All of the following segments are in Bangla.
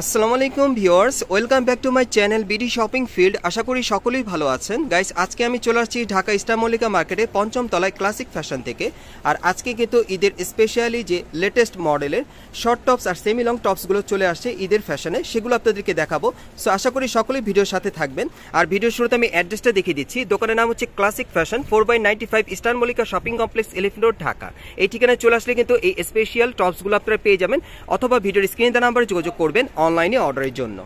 আসসালামু আলাইকুম viewers, welcome back to my channel BD shopping field. আশা করি সকলেই ভালো আছেন। গাইস, আজকে আমি চলে আসছি ঢাকা স্টার মল্লিকা মার্কেটে পঞ্চম তলায় ক্লাসিক ফ্যাশন থেকে। আর আজকে কিন্তু ঈদের স্পেশালি যে লেটেস্ট মডেলের শর্ট টপস আর সেমি লং টপসগুলো চলে আসছে ঈদের ফ্যাশনে, সেগুলো আপনাদেরকে দেখাবো। সো আশা করি সকলেই ভিডিওর সাথে থাকবেন। আর ভিডিওর শুরুতে আমি অ্যাড্রেসটা দেখিয়ে দিচ্ছি। দোকানের নাম হচ্ছে classic fashion, 4/95 eastern Mallika shopping complex, elephant road, Dhaka. এই ঠিকানায় চলে আসলে কিন্তু এই স্পেশাল টপসগুলো আপনারা পেয়ে যাবেন, অথবা ভিডিওর স্ক্রিনে দেওয়া নাম্বারে যোগাযোগ করবেন অনলাইনে অর্ডারের জন্য।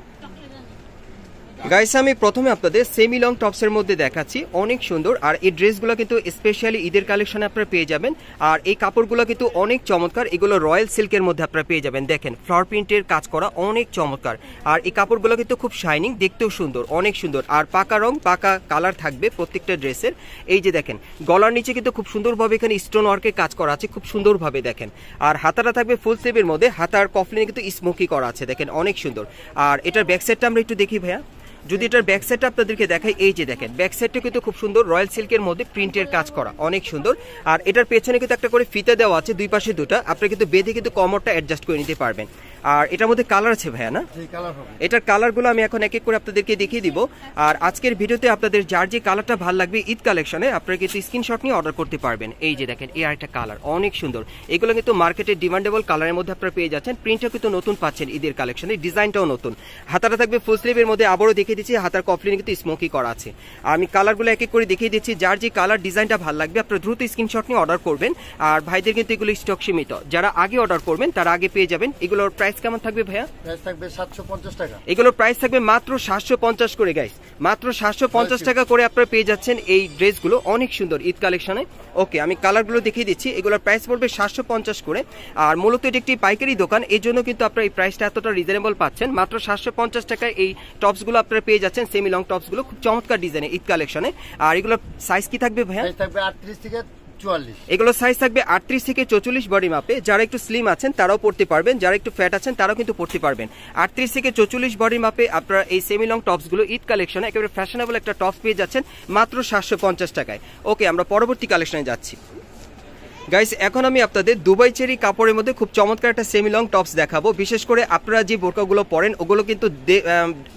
গাইস, আমি প্রথমে আপনাদের সেমি লং টপসের মধ্যে দেখাচ্ছি, অনেক সুন্দর। আর এই ড্রেসগুলো কিন্তু স্পেশালি ঈদের কালেকশনে আপনারা পেয়ে যাবেন। আর এই কাপড়গুলো কিন্তু অনেক চমৎকার, এগুলো রয়্যাল সিল্কের মধ্যে আপনারা পেয়ে যাবেন। দেখেন ফ্লাওয়ার প্রিন্টের কাজ করা, অনেক চমৎকার। আর এই কাপড়গুলো কিন্তু খুব শাইনিং, দেখতেও সুন্দর, অনেক সুন্দর। আর পাকা রং, পাকা কালার থাকবে প্রত্যেকটা ড্রেসের। এই যে দেখেন গলার নিচে কিন্তু খুব সুন্দরভাবে এখানে স্টোন ওয়ার্কের কাজ করা আছে, খুব সুন্দরভাবে দেখেন। আর হাতাটা থাকবে ফুল স্লিভের মধ্যে, হাতার কফলিনে কিন্তু স্মোকি করা আছে, দেখেন অনেক সুন্দর। আর এটার ব্যাক সাইডটা আমরা একটু দেখি ভাইয়া, যদি এটার ব্যাক সাইডটা আপনাদেরকে দেখাই। এই যে দেখেন ব্যাক সাইডটা কিন্তু খুব সুন্দর, রয়্যাল সিল্কের মধ্যে প্রিন্টের কাজ করা, অনেক সুন্দর। আর এটার পেছনে কিন্তু একটা করে ফিতা দেওয়া আছে, দুই পাশে দুটা, আপনি কিন্তু বেঁধে কিন্তু কমরটা অ্যাডজাস্ট করে নিতে পারবেন। আর এটার মধ্যে কালার আছে ভাইয়া, না? এটার কালারগুলো আমি এখন এক এক করে আপনাদেরকে দেখিয়ে দিব। আর আজকের ভিডিওতে আপনাদের যার যে কালারটা ভালো লাগবে ঈদ কালেকশনে, আপনারা কিন্তু স্ক্রিনশট নিয়ে অর্ডার করতে পারবেন। এই যে দেখেন এই আরেকটা কালার, অনেক সুন্দর। এগুলো কিন্তু মার্কেটের ডিমান্ডেবল কালারের মধ্যে আপনারা পেয়ে যাচ্ছেন। প্রিন্টটা কিন্তু নতুন পাচ্ছেন ঈদের কালেকশনে, ডিজাইনটাও নতুন। হাতাটা থাকবে ফুল স্লিভের মধ্যে, আবারও দেখিয়ে দিচ্ছি হাতার কফলিনে কিন্তু স্মোকি করা আছে। আমি কালারগুলো এক এক করে দেখিয়ে দিচ্ছি, যার যে কালার ডিজাইনটা ভালো লাগবে আপনারা দ্রুত স্ক্রিনশট নিয়ে অর্ডার করবেন। আর ভাইদের কিন্তু এগুলো স্টক সীমিত, যারা আগে অর্ডার করবেন তারা আগে পেয়ে যাবেন। এগুলোর প্রাইস কেমন থাকবে ভাইয়া? প্রাইস থাকবে 750 টাকা। এগুলোর প্রাইস থাকবে মাত্র 750 করে। গাইস, মাত্র 750 টাকা করে আপনারা পেয়ে যাচ্ছেন এই ড্রেসগুলো, অনেক সুন্দর ঈদ কালেকশনে। ওকে, আমি কালারগুলো দেখিয়ে দিচ্ছি। এগুলোর প্রাইস পড়বে 750 করে। আর মূলত এটি একটি পাইকারি দোকান, এই জন্য কিন্তু আপনারা এই প্রাইসটা এতটা রিজনেবল পাচ্ছেন। মাত্র 750 টাকায় এই টপসগুলো আপনারা পেয়ে যাচ্ছেন, সেমি লং টপসগুলো, খুব চমৎকার ডিজাইনে ঈদ কালেকশনে। আর এগুলোর সাইজ কি থাকবে ভাইয়া? থাকবে 38 থেকে 44। এগুলো সাইজ থাকবে 38 থেকে 44 বডি মাপে। যারা একটু স্লিম আছেন তারাও পড়তে পারবেন, যারা একটু ফ্যাট আছেন তারাও কিন্তু পড়তে পারবেন। 38 থেকে 44 বডি মাপে আপনারা এই সেমি লং টপসগুলো ঈদ কালেকশনে একেবারে ফ্যাশনেবল একটা টপস পেয়ে যাচ্ছেন মাত্র 750 টাকায়। ওকে, আমরা পরবর্তী কালেকশনে যাচ্ছি। গাইস, এখন আমি আপনাদের দুবাই চেরি কাপড়ের মধ্যে খুব চমৎকার একটা সেমি লং টপস দেখাবো। বিশেষ করে আপনারা যে বোরকাগুলো পরেন ওগুলো কিন্তু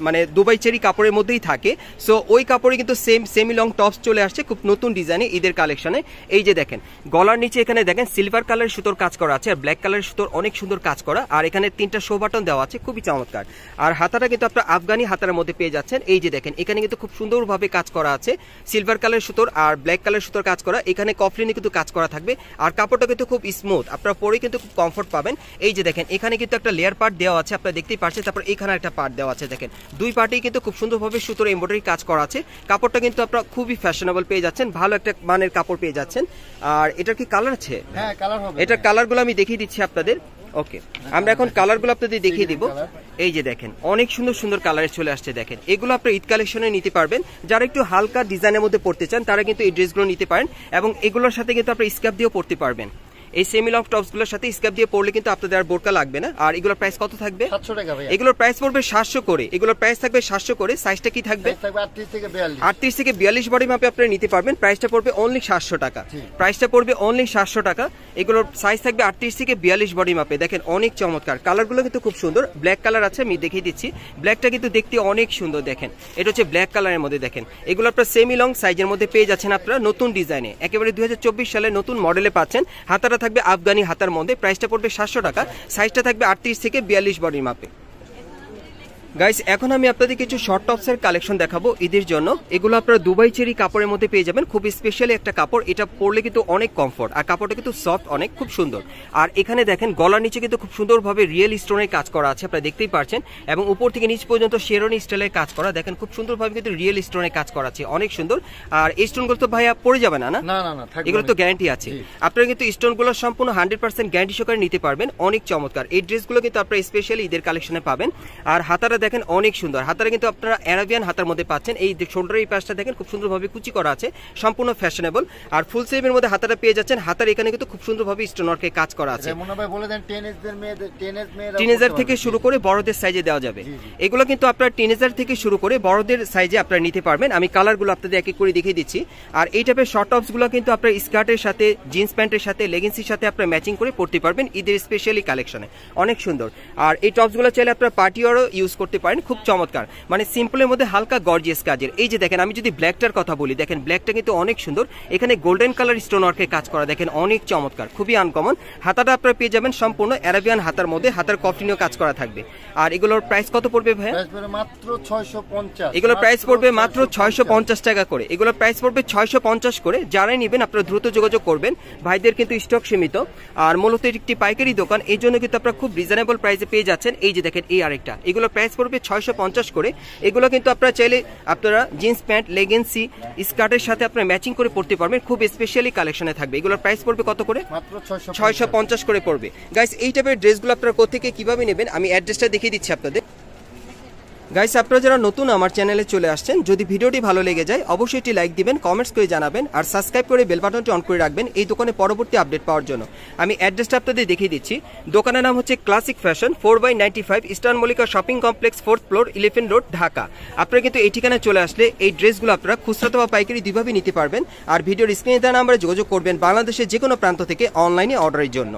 মানে দুবাই চেরি কাপড়ের মধ্যেই থাকে। সো ওই কাপড়ে কিন্তু সেমি লং টপস চলে আসছে খুব নতুন ডিজাইনে ঈদের কালেকশনে। এই যে দেখেন গলার নিচে এখানে দেখেন সিলভার কালারের সুতোর কাজ করা আছে, আর ব্ল্যাক কালারের সুতোর অনেক সুন্দর কাজ করা। আর এখানে 3টা শো বাটন দেওয়া আছে, খুবই চমৎকার। আর হাতাটা কিন্তু আপনারা আফগানি হাতার মধ্যে পেয়ে যাচ্ছেন। এই যে দেখেন এখানে কিন্তু খুব সুন্দরভাবে কাজ করা আছে, সিলভার কালারের সুতোর আর ব্ল্যাক কালারের সুতোর কাজ করা। এখানে কফলিনে কিন্তু কাজ করা থাকবে, আর কাপড়টা কিন্তু খুব স্মুথ, আপনারা পরে কিন্তু খুব কমফোর্ট পাবেন। এই যে দেখেন এখানে কিন্তু একটা লেয়ার পার্ট দেওয়া আছে, আপনারা দেখতেই পাচ্ছেন। তারপর এখানে একটা পার্ট দেওয়া আছে, দেখেন দুই পার্টেই কিন্তু খুব সুন্দরভাবে সুতোর এমব্রয়ডারি কাজ করা আছে। কাপড়টা কিন্তু আপনারা খুবই ফ্যাশনেবল পেয়ে যাচ্ছেন, ভালো একটা মানের কাপড় পেয়ে যাচ্ছেন। আর এটার কি কালার আছে? হ্যাঁ, কালার হবে। এটার কালারগুলো আমি দেখিয়ে দিচ্ছি আপনাদের। ওকে, আমরা এখন কালারগুলো আপনাদের দেখিয়ে দিব। এই যে দেখেন অনেক সুন্দর সুন্দর কালারে চলে আসছে, দেখেন এগুলো আপনারা ঈদ কালেকশনে নিতে পারবেন। যারা একটু হালকা ডিজাইনের মধ্যে পড়তে চান তারা কিন্তু এই ড্রেসগুলো নিতে পারেন, এবং এগুলোর সাথে কিন্তু আপনারা স্কার্ফ দিয়েও পড়তে পারবেন। এই সেমি লং টপসগুলোর সাথে স্কার্ফ দিয়ে পরলে কিন্তু আপনাদের আর বোরকা লাগবে না। আর এগুলোর প্রাইস কত থাকবে? 700 টাকা ভাই। এগুলোর প্রাইস পড়বে 700 করে। এগুলোর প্রাইস থাকবে 700 করে। সাইজটা কি থাকবে? 38 থেকে 42। 38 থেকে 42 বডি মাপে আপনারা নিতে পারবেন। প্রাইসটা পড়বে অনলি 700 টাকা। প্রাইসটা পড়বে অনলি 700 টাকা। এগুলোর সাইজ থাকবে 38 থেকে 42 বডি মাপে। দেখেন অনেক চমৎকার, কালারগুলো কিন্তু খুব সুন্দর। ব্ল্যাক কালার আছে, আমি দেখিয়ে দিচ্ছি। ব্ল্যাকটা কিন্তু দেখতে অনেক সুন্দর, দেখেন এটা হচ্ছে ব্ল্যাক কালারের মধ্যে। দেখেন এগুলো আপনারা সেমি লং সাইজের মধ্যে পেয়ে যাচ্ছেন, আপনারা নতুন ডিজাইনে একেবারে 2024 সালে নতুন মডেলে পাচ্ছেন। হাতাটা থাকবে আফগানি হাতার মধ্যে, প্রাইসটা পড়বে 700 টাকা। সাইজটা থাকবে 38 থেকে 42 বডির মাপে। গাইস, এখন আমি আপনাদের কিছু শর্ট টপসের কালেকশন দেখাবো ঈদের জন্য। এগুলো আপনারা দুবাই চেরি কাপড়ের মধ্যে পেয়ে যাবেন, খুব স্পেশালি একটা কাপড়। এটা পরলে কিন্তু অনেক কমফোর্ট, আর কাপড়টা কিন্তু সফট, অনেক খুব সুন্দর। আর এখানে দেখেন গলার নিচে কিন্তু খুব সুন্দরভাবে রিয়েল স্টোনের কাজ করা আছে, আপনারা দেখতেই পাচ্ছেন। এবং উপর থেকে নিচ পর্যন্ত শেরওয়ানি স্টাইলের কাজ করা, দেখেন খুব সুন্দরভাবে কিন্তু রিয়েল স্টোনের কাজ করা আছে, অনেক সুন্দর। আর এই স্টোনগুলো তো ভাইয়া পড়ে যাবে না? না না না, এগুলো তো গ্যারান্টি আছে। আপনারা কিন্তু স্টোনগুলো সম্পূর্ণ 100% গ্যারান্টি সহকারে নিতে পারবেন, অনেক চমৎকার। এই ড্রেসগুলো কিন্তু আপনারা স্পেশালি ঈদের কালেকশনে পাবেন। আর হাতারা দেখেন অনেক সুন্দর, হাতাটা কিন্তু আপনারা অ্যারাবিয়ান হাতার মধ্যে পাচ্ছেন। এই শোল্ডারের এই পাশটা দেখেন খুব সুন্দরভাবে কুচি করা আছে, সম্পূর্ণ ফ্যাশনেবল। আর ফুল স্লিভের মধ্যে হাতাটা পেয়ে যাচ্ছেন, হাতার এখানে কিন্তু খুব সুন্দরভাবে স্টোন ওয়ার্কের কাজ করা আছে। টিনেজার থেকে শুরু করে বড়দের সাইজে দেওয়া যাবে। এগুলো কিন্তু আপনার টিনেজার থেকে শুরু করে বড়দের সাইজে আপনারা নিতে পারবেন। আমি কালারগুলো আপনাদের এক এক করে দেখিয়ে দিচ্ছি। আর এই টাইপের শর্ট টপসগুলো কিন্তু আপনার স্কার্টের সাথে, জিন্স প্যান্টের সাথে, লেগিংসের সাথে আপনারা ম্যাচিং করে পড়তে পারবেন ঈদের স্পেশালি কালেকশনে, অনেক সুন্দর। আর এই টপসগুলো চাইলে আপনারা পার্টিওয়ারও ইউজ করতে পারেন, খুব চমৎকার, মানে সিম্পলের মধ্যে হালকা গর্জিয়াস কাজের। এই যে দেখেন, আমি যদি ব্ল্যাকটার কথা বলি, দেখেন ব্ল্যাকটা কিন্তু অনেক সুন্দর, এখানে গোল্ডেন কালার স্টোন ওয়ার্কের কাজ করা, দেখেন অনেক চমৎকার, খুবই আনকমন। হাতাটা আপনারা পেয়ে যাবেন সম্পূর্ণ অ্যারাবিয়ান হাতার মধ্যে, হাতার কফলিনও কাজ করা থাকবে। আর এগুলোর প্রাইস কত পড়বে ভাইয়া? মাত্র 650। এগুলোর প্রাইস পড়বে মাত্র 650 টাকা করে। এগুলোর প্রাইস পড়বে 650 করে। যারাই নেবেন আপনারা দ্রুত যোগাযোগ করবেন, ভাইদের কিন্তু স্টক সীমিত। আর মূলত এটি একটি পাইকারি দোকান, এই জন্য কিন্তু আপনারা খুব রিজনেবল প্রাইসে পেয়ে যাচ্ছেন। এই যে দেখেন এই আরেকটা, এগুলোর প্রাইস পড়বে 650 করে। এগুলো কিন্তু আপনারা চাইলে আপনারা জিন্স প্যান্ট, লেগিংসি, স্কার্টের সাথে আপনারা ম্যাচিং করে পড়তে পারবেন, খুব স্পেশালি কালেকশনে থাকবে। এগুলোর প্রাইস পড়বে কত করে? মাত্র 650 করে পড়বে। গাইস, এই টাইপের ড্রেসগুলো আপনারা কোথেকে কিভাবে নেবেন আমি অ্যাড্রেসটা দেখিয়ে দিচ্ছি আপনাদের। গাইস, আপনারা যারা নতুন আমার চ্যানেলে চলে আসছেন, যদি ভিডিওটি ভালো লেগে যায় অবশ্যই একটি লাইক দিবেন, কমেন্টস করে জানাবেন, আর সাবস্ক্রাইব করে বেল বাটনটি অন করে রাখবেন এই দোকানে পরবর্তী আপডেট পাওয়ার জন্য। আমি অ্যাড্রেসটা আপনাদের দেখিয়ে দিচ্ছি। দোকানের নাম হচ্ছে classic fashion, 4/95 eastern Mallika shopping complex, 4th floor, 11 road, Dhaka. আপনারা কিন্তু এই ঠিকানায় চলে আসলে এই ড্রেসগুলো আপনারা খুচরা অথবা পাইকারি দুইভাবে নিতে পারবেন। আর ভিডিওর স্ক্রিনে দেওয়া নাম্বারে যোগাযোগ করবেন বাংলাদেশের যে কোনো প্রান্ত থেকে অনলাইনে অর্ডারের জন্য।